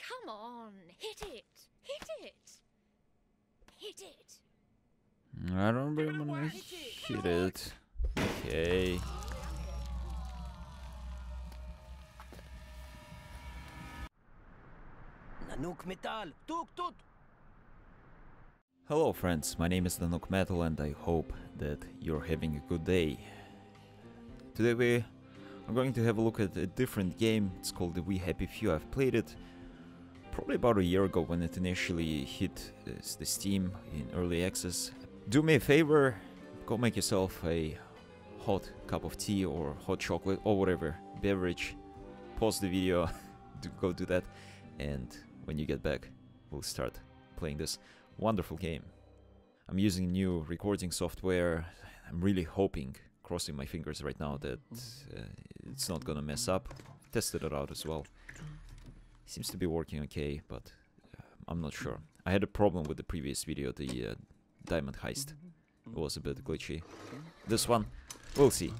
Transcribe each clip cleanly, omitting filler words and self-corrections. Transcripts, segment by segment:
come on, hit it! Hit it! Hit it! I don't really want to hit it. Okay. Nanook Metal, tuk tut. Hello friends, my name is Snug and I hope that you're having a good day. Today we are going to have a look at a different game. It's called the We Happy Few. I've played it probably about a year ago when it initially hit the Steam in early access. Do me a favor, go make yourself a hot cup of tea or hot chocolate or whatever beverage. Pause the video, go do that, and when you get back we'll start playing this wonderful game. I'm using new recording software. I'm really hoping, crossing my fingers right now, that it's not gonna mess up. Tested it out as well. Seems to be working okay, but I'm not sure. I had a problem with the previous video, the diamond heist. It was a bit glitchy. This one, we'll see.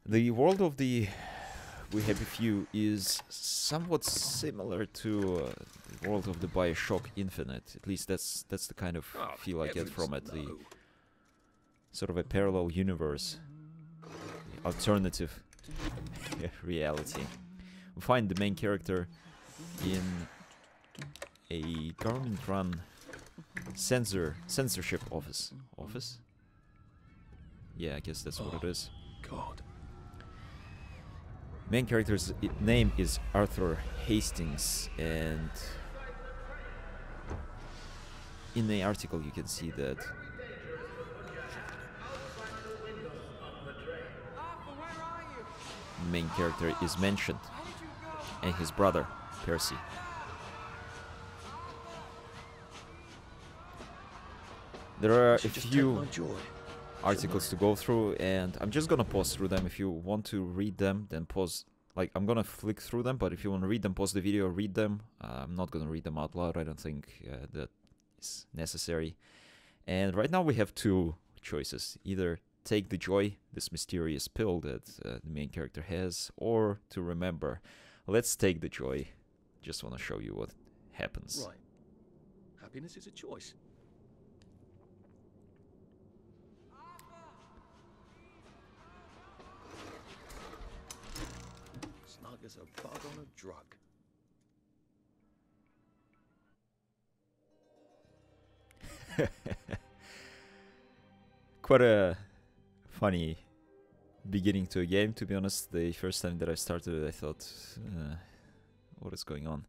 The world of the We Happy Few is somewhat similar to the world of the BioShock Infinite. At least that's the kind of feel I get from it. The sort of a parallel universe, the alternative reality. We find the main character in a government-run censorship office. Office? Yeah, I guess that's what it is. God. Main character's name is Arthur Hastings, and in the article you can see that the main character is mentioned, and his brother, Percy. There are a few articles to go through, and I'm just gonna pause through them. If you want to read them, then pause. Like, I'm gonna flick through them, but if you want to read them, pause the video, read them. I'm not gonna read them out loud. I don't think that is necessary. And right now we have two choices: either take the joy, this mysterious pill that the main character has, or to remember. Let's take the joy. Just want to show you what happens. Right. Happiness is a choice. Snug as a bug on a drug. Quite a funny beginning to a game, to be honest. The first time that I started it, I thought, what is going on?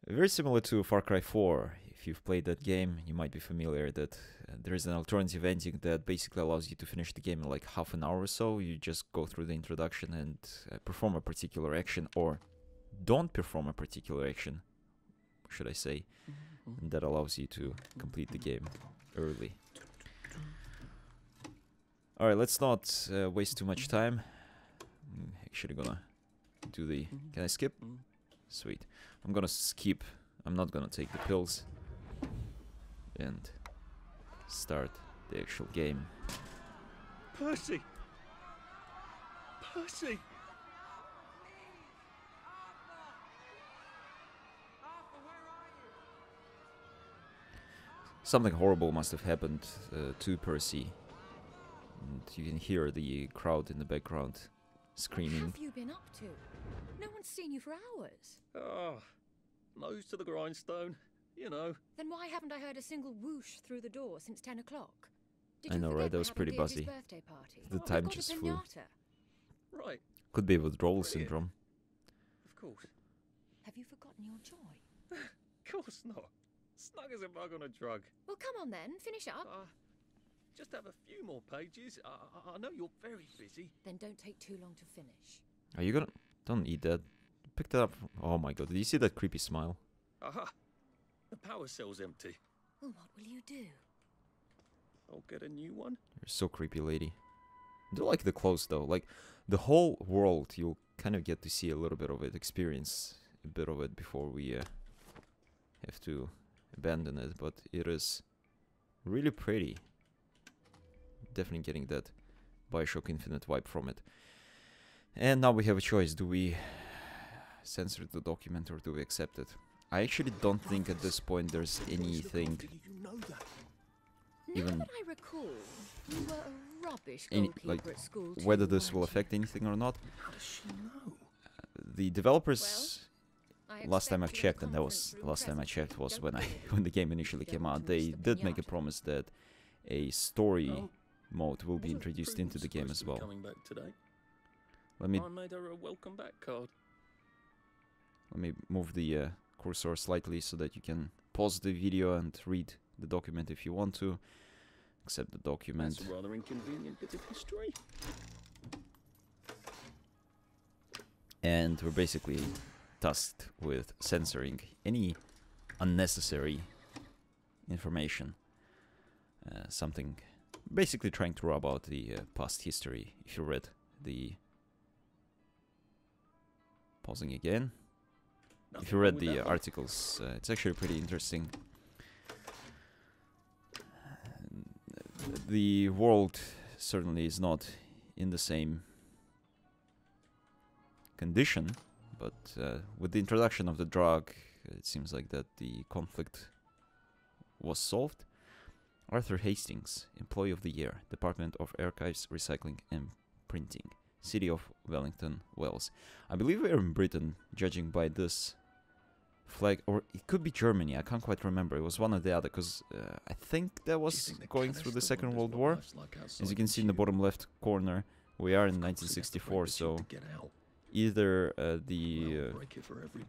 Very similar to Far Cry 4. If you've played that game, you might be familiar that there is an alternative ending that basically allows you to finish the game in like half an hour or so. You just go through the introduction and perform a particular action, or don't perform a particular action, should I say, and that allows you to complete the game early. Alright, let's not waste too much time. I'm actually gonna do the... Can I skip? Sweet. I'm gonna skip. I'm not gonna take the pills. And start the actual game. Percy! Percy! Something horrible must have happened to Percy. And you can hear the crowd in the background screaming. What have you been up to? No one's seen you for hours. Ah, nose to the grindstone, you know. Then why haven't I heard a single whoosh through the door since 10 o'clock? Did I you know, forget right? That was what pretty happened at buzzy. Deirdre's birthday party? The We've time got a just flew. pinata. Right, Could be withdrawal syndrome. of course. Have you forgotten your joy? Of course not. Snug as a bug on a drug. Well, come on then, finish up. Just have a few more pages. I know you're very busy. Then don't take too long to finish. Are you gonna... Don't eat that. Pick that up. Oh my god, did you see that creepy smile? Aha! The power cell's empty. Well, what will you do? I'll get a new one. You're so creepy, lady. I do like the clothes though. Like, the whole world, you'll kind of get to see a little bit of it, experience a bit of it before we have to abandon it. But it is really pretty. Definitely getting that BioShock Infinite vibe from it. And now we have a choice. Do we censor the document or do we accept it? I actually don't think at this point there's anything even Now that I recall, you were a rubbish any, goalkeeper like at school whether too, this will weren't you? affect anything or not. How does she know? The developers, I last time I've expect you checked, and that was conference the last time I room checked was present. when Don't when the game initially Don't came out, want to they risk the did make a pinata. promise that a story Oh, mode will be wasn't introduced into Prudence the game supposed as to be well. Coming back today. Let me I made her a welcome back card. move the cursor slightly so that you can pause the video and read the document if you want to. Accept the document. That's a rather inconvenient bit of history. And we're basically tasked with censoring any unnecessary information. Something basically trying to rub out the past history. If you read the pausing again. If you read the articles, it's actually pretty interesting. The world certainly is not in the same condition, but with the introduction of the drug, it seems like that the conflict was solved. Arthur Hastings, Employee of the Year, Department of Archives, Recycling and Printing, City of Wellington, Wales. I believe we're in Britain, judging by this flag, or it could be Germany, I can't quite remember. It was one or the other, because I think that was going through the Second World War. As you can see in the bottom left corner, we are in 1964, so either the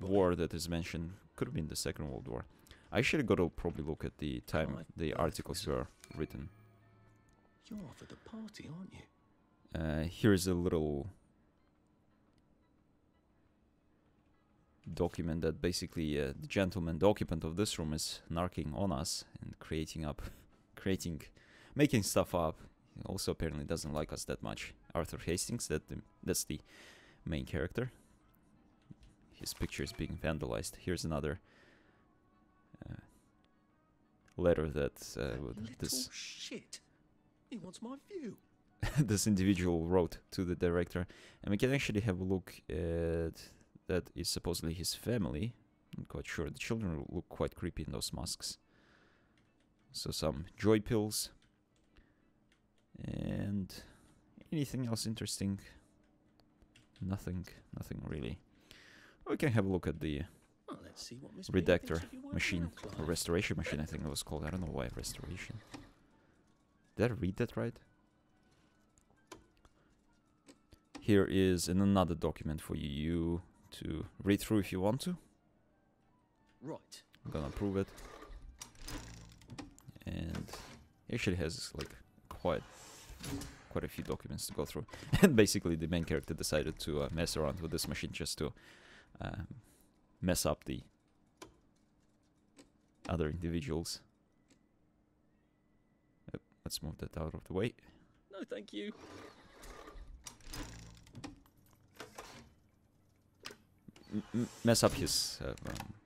war that is mentioned could have been the Second World War. I actually got to probably look at the time the articles were written. You're off at the party, aren't you? Here's a little document that basically the gentleman, the occupant of this room, is narking on us and making stuff up. He also apparently doesn't like us that much. Arthur Hastings, that's the main character. His picture is being vandalized. Here's another letter that this shit. He wants my view. this individual wrote to the director, and we can actually have a look at that is supposedly his family. I'm not quite sure. The children look quite creepy in those masks. So some joy pills. And anything else interesting? Nothing really. We can have a look at the Well, let's see what Miss Bean redactor thinks of your work machine, now, or Clive. restoration machine I think it was called. I don't know why restoration. Did I read that right? Here is another document for you to read through if you want to. Right. I'm gonna approve it. And it actually has like quite a few documents to go through. And basically the main character decided to mess around with this machine just to mess up the other individuals. Yep, let's move that out of the way. No, thank you. Mess up his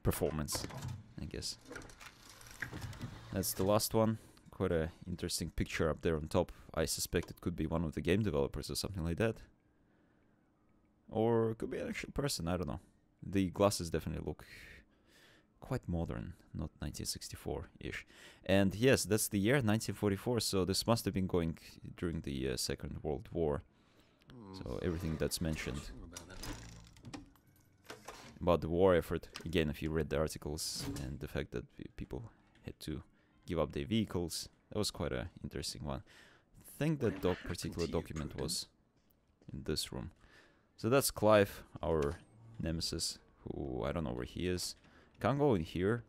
performance, I guess. That's the last one. Quite a interesting picture up there on top. I suspect it could be one of the game developers or something like that. Or it could be an actual person, I don't know. The glasses definitely look quite modern, not 1964-ish. And yes, that's the year, 1944, so this must have been going during the Second World War. So everything that's mentioned Sure about that. about the war effort, again, if you read the articles and the fact that people had to give up their vehicles, that was quite an interesting one. I think that particular document was in this room. So that's Clive, our nemesis, who I don't know where he is. Can't go in here.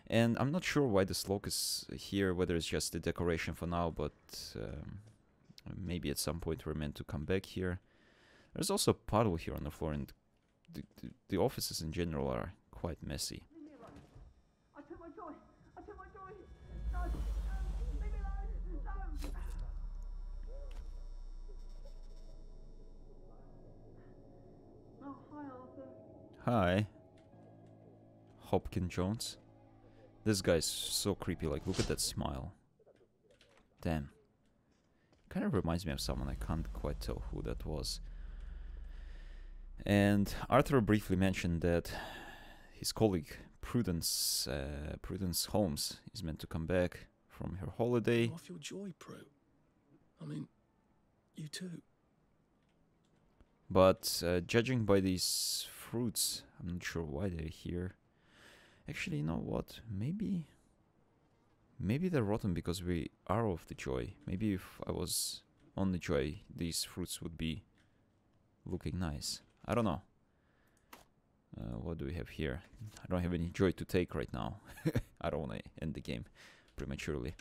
And I'm not sure why this lock is here, whether it's just a decoration for now, but maybe at some point we're meant to come back here. There's also a puddle here on the floor, and the offices in general are quite messy. I took my joy. I took my joy. No, leave me alone. No. Oh, hi, Arthur. Hi. Hopkins Jones. This guy's so creepy, like, look at that smile. Damn. Kind of reminds me of someone, I can't quite tell who that was. And Arthur briefly mentioned that his colleague Prudence Holmes is meant to come back from her holiday. Off your joy, Prue. I mean, you too. But judging by these fruits, I'm not sure why they're here. Actually, you know what? Maybe they're rotten because we are of the joy. Maybe if I was on the joy, these fruits would be looking nice. I don't know. What do we have here? I don't have any joy to take right now. I don't want to end the game prematurely.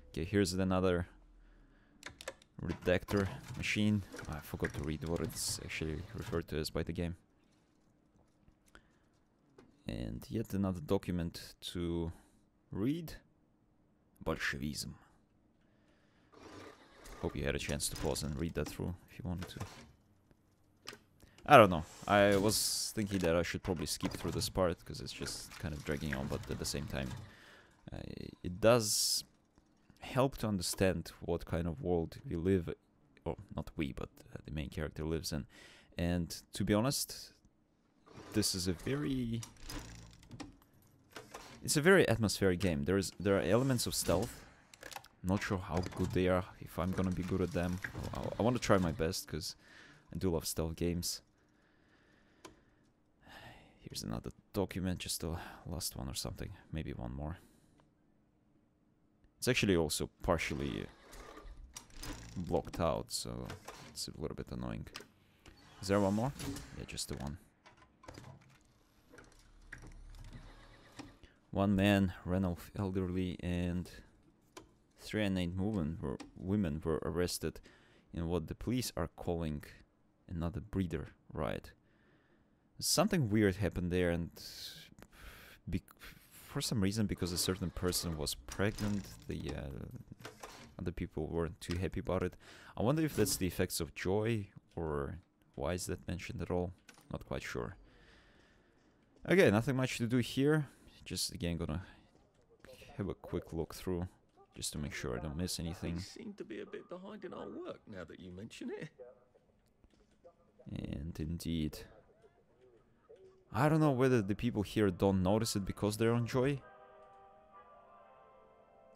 Okay, here's another redactor machine. I forgot to read what it's actually referred to as by the game. And yet another document to read. Bolshevism. Hope you had a chance to pause and read that through if you wanted to. I don't know. I was thinking that I should probably skip through this part because it's just kind of dragging on, but at the same time it does help to understand what kind of world we live, or not we, but the main character lives in. And to be honest, this is a very atmospheric game. There are elements of stealth. I'm not sure how good they are, if I'm gonna be good at them. I want to try my best because I do love stealth games. Here's another document, just the last one or something, maybe one more. It's actually also partially blocked out, so it's a little bit annoying. Is there one more? Yeah, just the one. One man ran off elderly, and 3 unnamed women were arrested in what the police are calling another breeder riot. Something weird happened there, and for some reason, because a certain person was pregnant, the other people weren't too happy about it. I wonder if that's the effects of joy, or why is that mentioned at all? Not quite sure. Okay, nothing much to do here. Just again gonna have a quick look through, just to make sure I don't miss anything. We seem to be a bit behind in our work now that you mention it. And indeed, I don't know whether the people here don't notice it because they're on joy,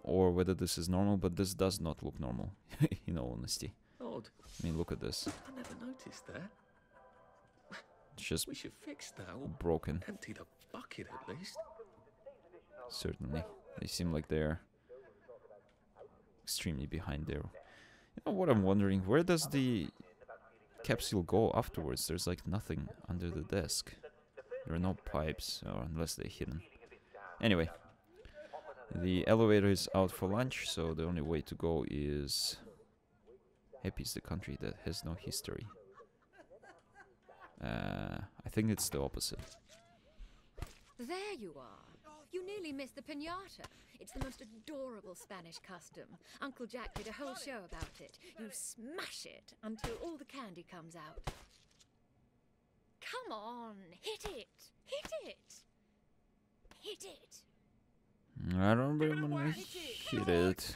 or whether this is normal, but this does not look normal, in all honesty. Odd. I mean, look at this. I never noticed that. It's just We should fix that. Or broken. empty the bucket at least. Certainly. They seem like they're extremely behind there. You know what I'm wondering? Where does the capsule go afterwards? There's like nothing under the desk. There are no pipes, or unless they're hidden. Anyway, the elevator is out for lunch, so the only way to go is... Happy is the country that has no history. I think it's the opposite. There you are. You nearly missed the piñata. It's the most adorable Spanish custom. Uncle Jack did a whole show about it. You smash it until all the candy comes out. Come on, hit it! Hit it! Hit it! I don't really want to hit it.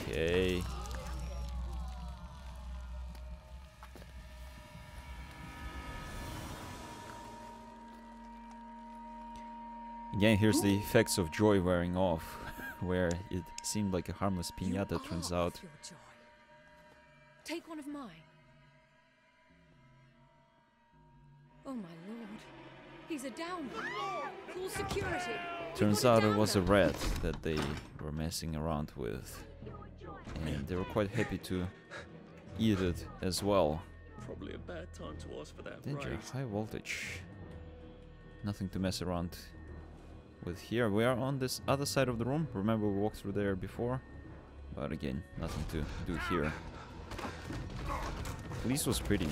Okay. Again, here's the effects of joy wearing off, where it seemed like a harmless piñata turns out. Your joy. Take one of mine. Oh my lord. He's a downer. Call security. Turns out it was a rat that they were messing around with. And they were quite happy to eat it as well. Probably a bad time to ask for that Danger, raise. high voltage. Nothing to mess around with here. We are on this other side of the room. Remember, we walked through there before. But again, nothing to do here. Police was pretty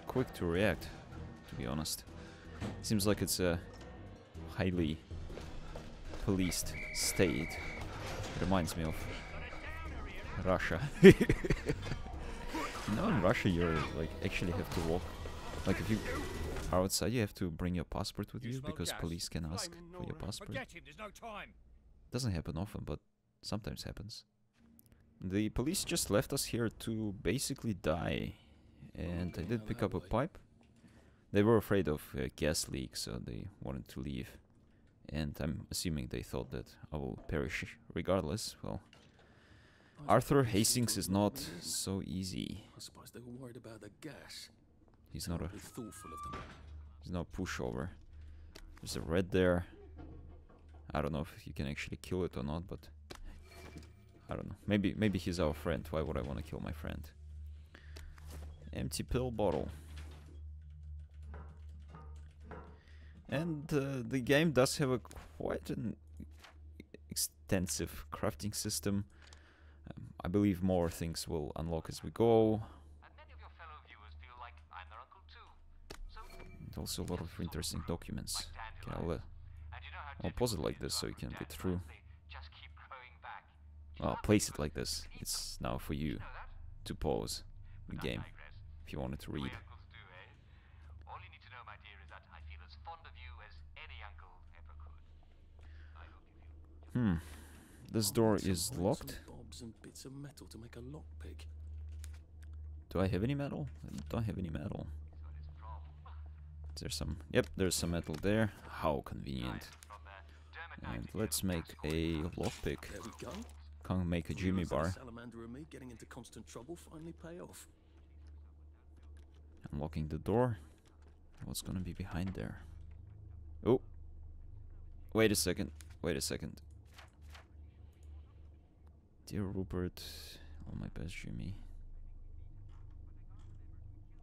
quick to react, to be honest. Seems like it's a highly policed state. It reminds me of Russia. You know, in Russia you're like actually have to walk. Like if you are outside, you have to bring your passport with you because police can ask for your passport. There's no time. Doesn't happen often, but sometimes happens. The police just left us here to basically die. And I did pick up a pipe. They were afraid of gas leaks, so they wanted to leave. And I'm assuming they thought that I will perish regardless. Well, Arthur Hastings is not so easy. I suppose they were worried about the gas. He's not a Be thoughtful of them. he's not a pushover. There's a red there. I don't know if you can actually kill it or not, but I don't know. Maybe he's our friend. Why would I want to kill my friend? Empty pill bottle. And the game does have a quite an extensive crafting system. I believe more things will unlock as we go. And many of your fellow viewers feel like I'm their uncle too. So, And also a lot of interesting documents. Okay, and you know how I'll pause it like this so you can get through. they just keep growing back. Well, place it like this. It's now for you You know that? to pause the game Digress. if you wanted to read. Way uncles do, eh? All you need to know, my dear, is that I feel as fond of you as any uncle ever could. I hope you feel. This door is locked. Bobs and bits of metal to make a lockpick. Do I have any metal? I don't have any metal. What it's from. Is there some? Yep, there's some metal there. How convenient. From Dermot And let's make a lockpick. There we go. Can't make a Jimmy Realised that bar. Salamander and me getting into constant trouble finally pay off. Unlocking the door. What's gonna be behind there? Oh. Wait a second. Wait a second. Dear Rupert. All my best, Jimmy.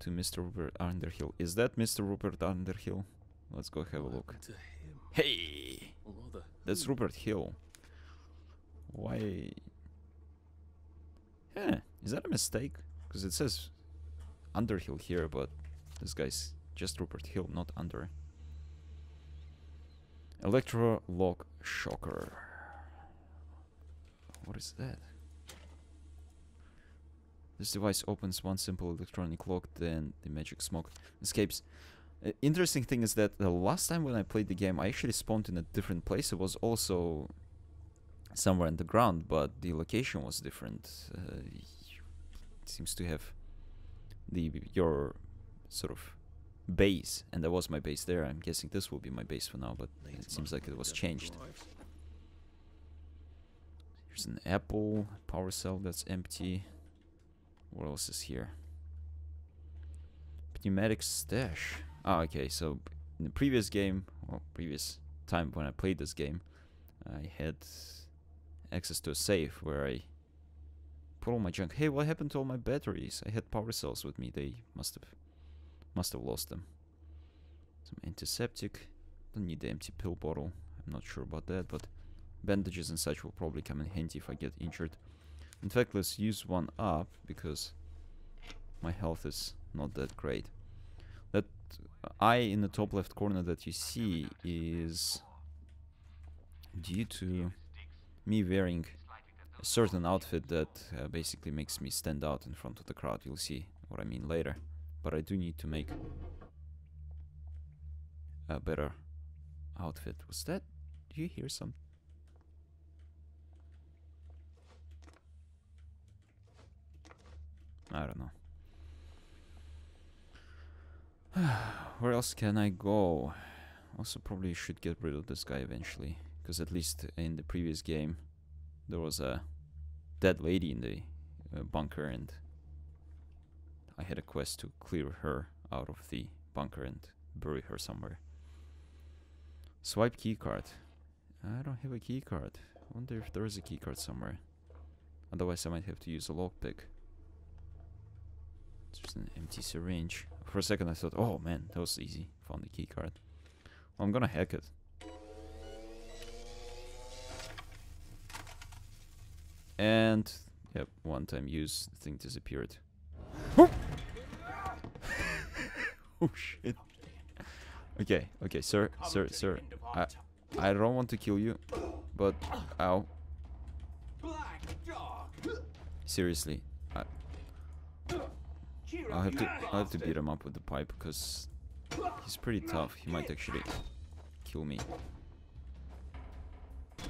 To Mr. Rupert Underhill. Is that Mr. Rupert Underhill? Let's go have a look. To him, Hey! or rather, That's who? Rupert Hill. Why? Yeah, is that a mistake? Because it says Underhill here, but this guy's just Rupert Hill, not Under. Electro lock shocker. What is that? This device opens one simple electronic lock, then the magic smoke escapes. Interesting thing is that the last time when I played the game, I actually spawned in a different place. It was also somewhere in the ground, but the location was different. It seems to have your sort of base, and that was my base there. I'm guessing this will be my base for now, but it seems like it was changed. Here's an apple, power cell that's empty. What else is here? Pneumatic stash. Ah, okay, so in the previous game, or previous time when I played this game, I had access to a safe where I put all my junk. Hey, what happened to all my batteries? I had power cells with me. They must have lost them. Some antiseptic. Don't need the empty pill bottle. I'm not sure about that, but bandages and such will probably come in handy if I get injured. In fact, let's use one up because my health is not that great. That eye in the top left corner that you see is due to me wearing a certain outfit that basically makes me stand out in front of the crowd. You'll see what I mean later. But I do need to make a better outfit. Was that? Do you hear some? I don't know. Where else can I go? Also probably should get rid of this guy eventually, because at least in the previous game there was a dead lady in the bunker, and I had a quest to clear her out of the bunker and bury her somewhere. Swipe keycard. I don't have a keycard. I wonder if there is a keycard somewhere. Otherwise I might have to use a lockpick. There's an empty syringe. For a second I thought, oh man, that was easy. Found the keycard. Well, I'm gonna hack it. And, yep, one time use, the thing disappeared. Oh shit. Okay, okay, sir. I don't want to kill you, but, ow. Seriously, I'll have to beat him up with the pipe because he's pretty tough. He might actually kill me.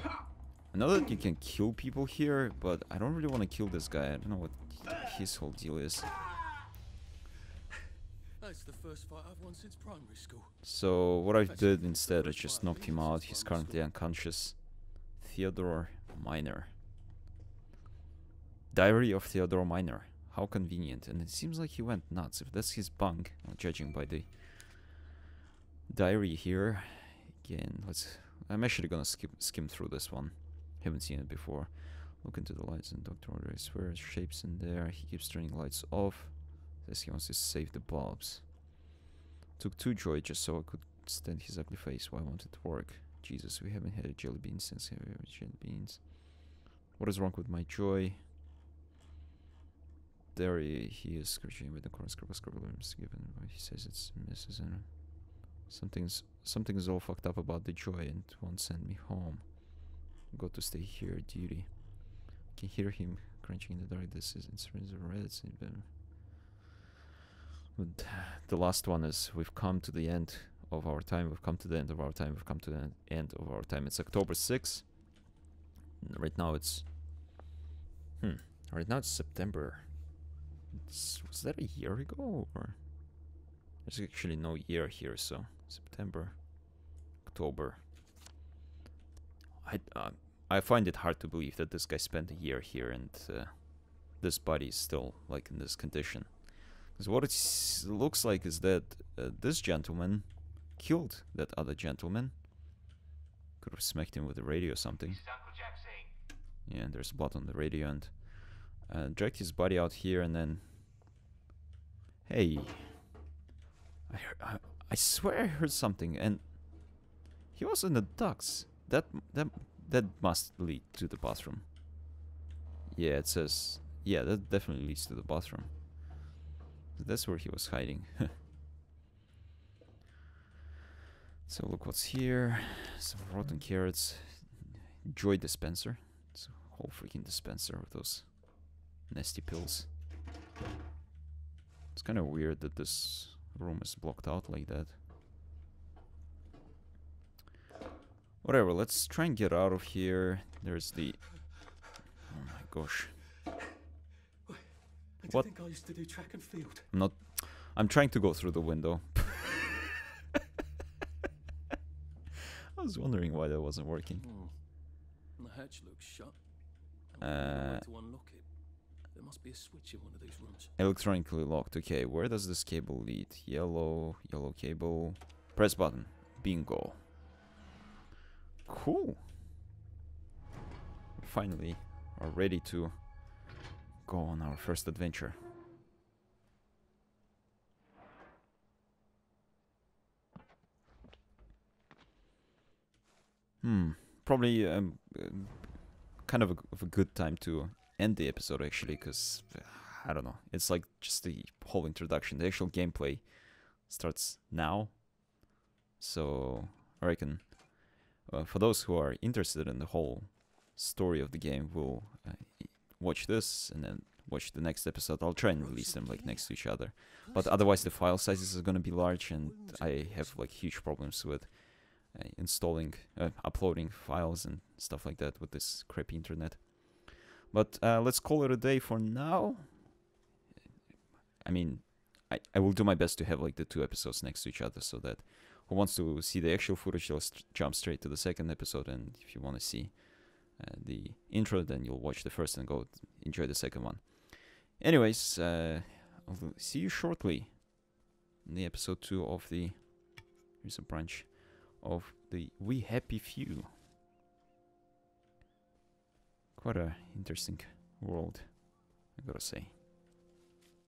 I know that you can kill people here, but I don't really want to kill this guy. I don't know what his whole deal is. That's the first fight I've won since primary school. So what I did instead is just knocked him out. He's currently unconscious. Theodore Minor. Diary of Theodore Minor. How convenient. And it seems like he went nuts. If that's his bunk, judging by the diary here. Again, I'm actually gonna skim through this one. Haven't seen it before. Look into the lights and Dr. Order, I swear, shapes in there. He keeps turning lights off. Says he wants to save the bulbs. Took 2 joy just so I could stand his ugly face. Why won't it work? Jesus, we haven't had a jelly bean since we have jelly beans. What is wrong with my joy? There he is, scratching with the corner scribble given. He says it's misses and something's all fucked up about the joy and won't send me home. Got to stay here, duty. Can hear him crunching in the dark. This is instruments of reds. But the last one is we've come to the end of our time. We've come to the end of our time. We've come to the end of our time. It's October 6th. Right now it's right now it's September. Was that a year ago or? There's actually no year here, so September, October. I find it hard to believe that this guy spent a year here and this body is still like in this condition. Because what it looks like is that this gentleman killed that other gentleman. Could have smacked him with the radio or something. Uncle Jack saying. Yeah, and there's blood on the radio and dragged his body out here and then. Hey, I swear I heard something and he was in the ducts. That must lead to the bathroom. Yeah, it says. Yeah, that definitely leads to the bathroom. That's where he was hiding. So look what's here. Some rotten carrots. Joy dispenser. It's a whole freaking dispenser of those nasty pills. It's kind of weird that this room is blocked out like that. Whatever, let's try and get out of here. There's the... Oh my gosh. I think I used to do track and field. I'm trying to go through the window. I was wondering why that wasn't working. The hatch looks shut. I don't know how to unlock it. There must be a switch in one of these rooms. Electronically locked. Okay, where does this cable lead? Yellow cable. Press button. Bingo. Cool. We finally are ready to go on our first adventure. Probably kind of a good time to end the episode actually, because I don't know, it's like just the whole introduction. The actual gameplay starts now, so I reckon for those who are interested in the whole story of the game, will watch this and then watch the next episode. I'll try and release them like next to each other, but otherwise the file sizes are gonna be large, and I have like huge problems with uploading files and stuff like that with this crappy internet. But let's call it a day for now. I mean, I will do my best to have like the 2 episodes next to each other, so that who wants to see the actual footage, they'll jump straight to the second episode, and if you want to see the intro, then you'll watch the first and go enjoy the second one. Anyways, I'll see you shortly in the episode 2 of the... Here's a branch of the We Happy Few. Quite a interesting world, I gotta say.